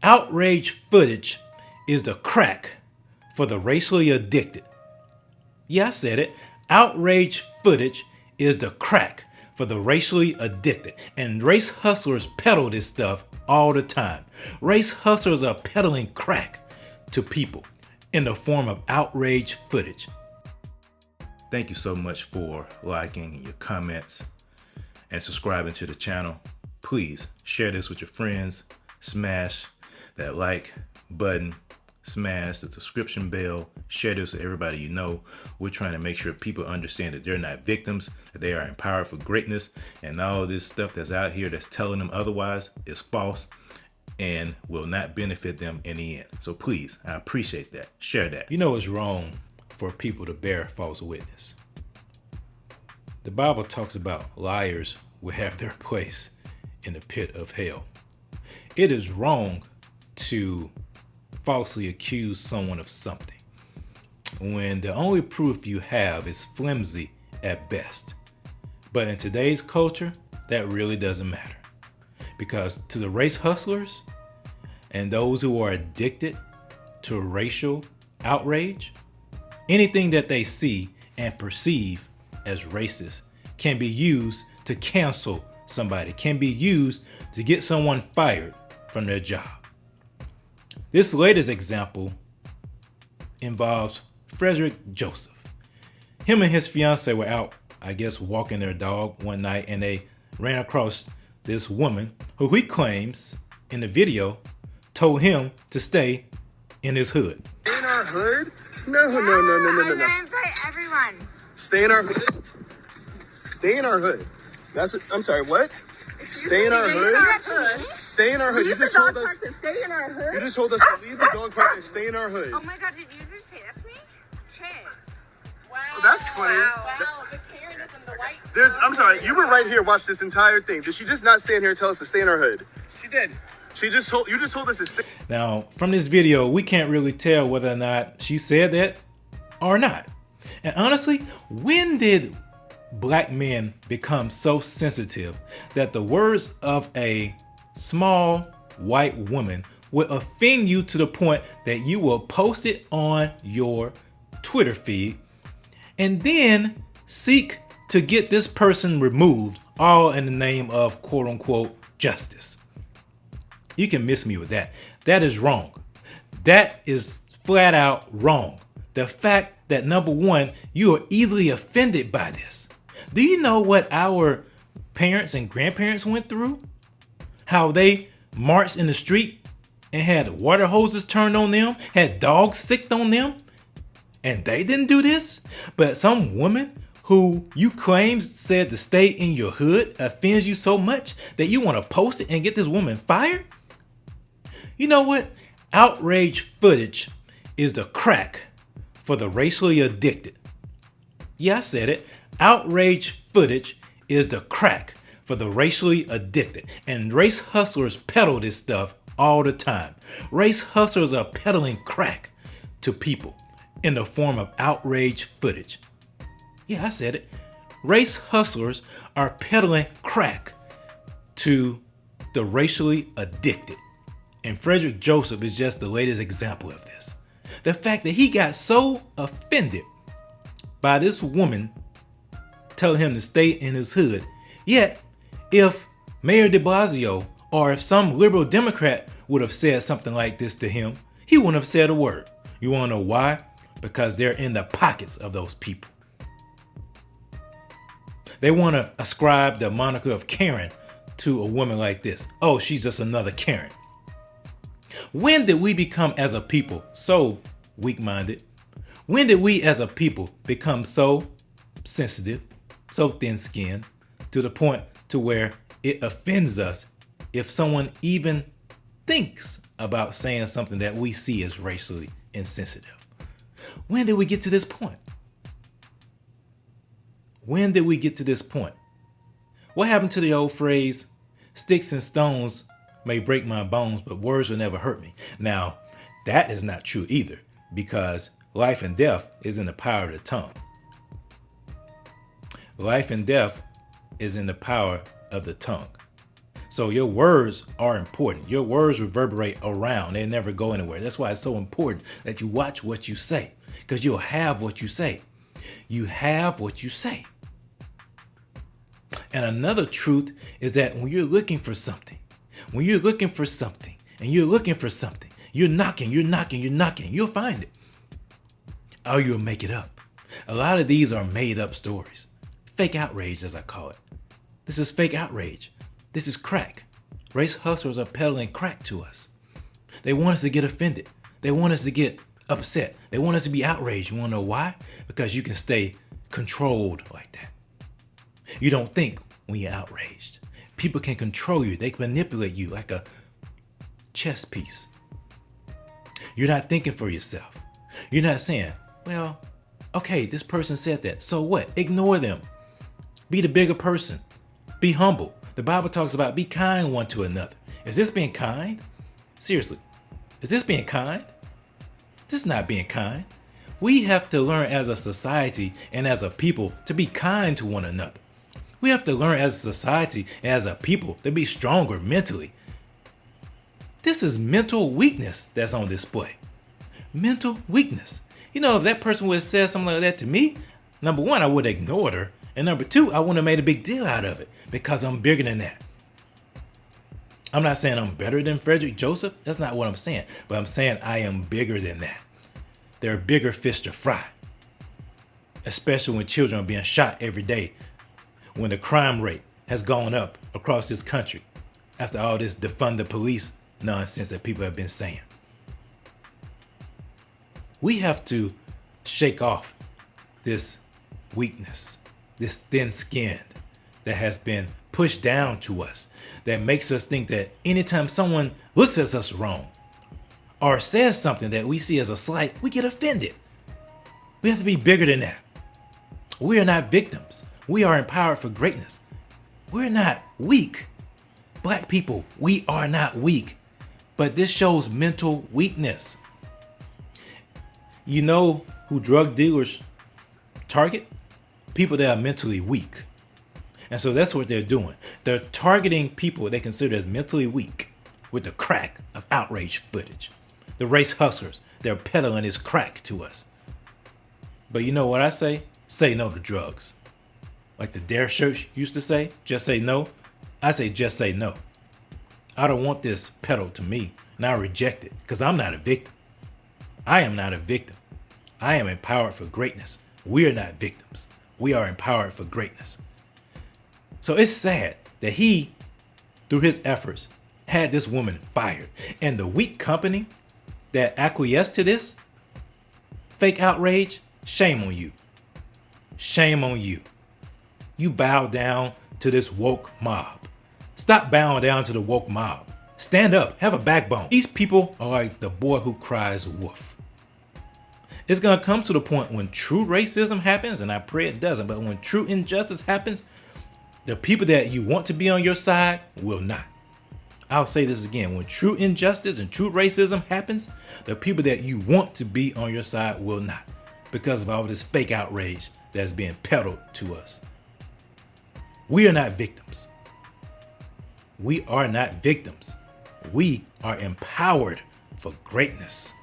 Outrage footage is the crack for the racially addicted. Yeah, I said it. Outrage footage is the crack for the racially addicted. And race hustlers peddle this stuff all the time. Race hustlers are peddling crack to people in the form of outrage footage. Thank you so much for liking your comments and subscribing to the channel. Please share this with your friends. Smash that like button. Smash the subscription bell. Share this with everybody you know. We're trying to make sure people understand that they're not victims, that they are empowered for greatness, and all this stuff that's out here that's telling them otherwise is false and will not benefit them in the end. So please, I appreciate that. Share that. You know it's wrong for people to bear false witness. The Bible talks about liars will have their place in the pit of hell. It is wrong to falsely accuse someone of something when the only proof you have is flimsy at best. But in today's culture, that really doesn't matter. Because to the race hustlers and those who are addicted to racial outrage, anything that they see and perceive as racist can be used to cancel somebody, can be used to get someone fired from their job. This latest example involves Frederick Joseph. Him and his fiance were out, I guess, walking their dog one night, and they ran across this woman who he claims in the video told him to stay in his hood. Stay in our hood? No. I meant by everyone. Stay in our hood? Stay in our hood. That's what, I'm sorry, what? Stay in our hood? Stay in our hood. You just told us to stay in our hood. You just told us to leave the dog park and stay in our hood. Oh my god, did you just say that to me? Shit. Wow. Oh, that's funny. Wow. The Karenism, the white. I'm sorry, you were right here, watch this entire thing. Did she just not stand here and tell us to stay in our hood? She did. You just told us to stay. Now, from this video, we can't really tell whether or not she said that or not. And honestly, when did black men become so sensitive that the words of a small white woman will offend you to the point that you will post it on your Twitter feed and then seek to get this person removed, all in the name of quote unquote justice? You can miss me with that. That is wrong. That is flat out wrong. The fact that, number one, you are easily offended by this. Do you know what our parents and grandparents went through? How they marched in the street and had water hoses turned on them, had dogs sicked on them, and they didn't do this? But some woman who you claim said to stay in your hood offends you so much that you want to post it and get this woman fired? You know what? Outrage footage is the crack for the racially addicted. Yeah, I said it. Outrage footage is the crack for the racially addicted. And race hustlers peddle this stuff all the time. Race hustlers are peddling crack to people in the form of outrage footage. Yeah, I said it. Race hustlers are peddling crack to the racially addicted. And Frederick Joseph is just the latest example of this. The fact that he got so offended by this woman telling him to stay in his hood. Yet, if Mayor de Blasio or if some liberal Democrat would have said something like this to him, he wouldn't have said a word. You want to know why? Because they're in the pockets of those people. They want to ascribe the moniker of Karen to a woman like this. Oh, she's just another Karen. When did we become as a people so weak-minded? When did we as a people become so sensitive, so thin-skinned, to the point to where it offends us if someone even thinks about saying something that we see as racially insensitive? When did we get to this point? When did we get to this point? What happened to the old phrase, sticks and stones may break my bones, but words will never hurt me? Now, that is not true either, because life and death is in the power of the tongue. Life and death is in the power of the tongue. So your words are important. Your words reverberate around. They never go anywhere. That's why it's so important that you watch what you say, because you'll have what you say. You have what you say. And another truth is that when you're looking for something, and you're looking for something, you're knocking, you'll find it. Or you'll make it up. A lot of these are made up stories. Fake outrage, as I call it. This is fake outrage. This is crack. Race hustlers are peddling crack to us. They want us to get offended. They want us to get upset. They want us to be outraged. You want to know why? Because you can stay controlled like that. You don't think when you're outraged. People can control you. They can manipulate you like a chess piece. You're not thinking for yourself. You're not saying, well, okay, this person said that. So what? Ignore them. Be the bigger person. Be humble. The Bible talks about be kind one to another. Is this being kind? Seriously. Is this being kind? This is not being kind. We have to learn as a society and as a people to be kind to one another. We have to learn as a society and as a people to be stronger mentally. This is mental weakness that's on display. Mental weakness. You know, if that person would have said something like that to me, number one, I would have ignored her. And number two, I wouldn't have made a big deal out of it because I'm bigger than that. I'm not saying I'm better than Frederick Joseph. That's not what I'm saying. But I'm saying I am bigger than that. There are bigger fish to fry. Especially when children are being shot every day. When the crime rate has gone up across this country. After all this defund the police nonsense that people have been saying. We have to shake off this weakness. This thin skin that has been pushed down to us, that makes us think that anytime someone looks at us wrong or says something that we see as a slight, we get offended. We have to be bigger than that. We are not victims. We are empowered for greatness. We're not weak. Black people, we are not weak. But this shows mental weakness. You know who drug dealers target? People that are mentally weak. And so that's what they're doing. They're targeting people they consider as mentally weak with the crack of outrage footage. The race hustlers, they're peddling this crack to us. But you know what I say? Say no to drugs. Like the Dare Church used to say, just say no. I say just say no. I don't want this peddled to me, and I reject it because I'm not a victim. I am not a victim. I am empowered for greatness. We are not victims. We are empowered for greatness. So it's sad that he, through his efforts, had this woman fired. And the weak company that acquiesced to this fake outrage, shame on you. Shame on you. You bow down to this woke mob. Stop bowing down to the woke mob. Stand up, have a backbone. These people are like the boy who cries wolf. It's going to come to the point when true racism happens, and I pray it doesn't, but when true injustice happens, the people that you want to be on your side will not. I'll say this again. When true injustice and true racism happens, the people that you want to be on your side will not, because of all this fake outrage that's being peddled to us. We are not victims. We are not victims. We are empowered for greatness.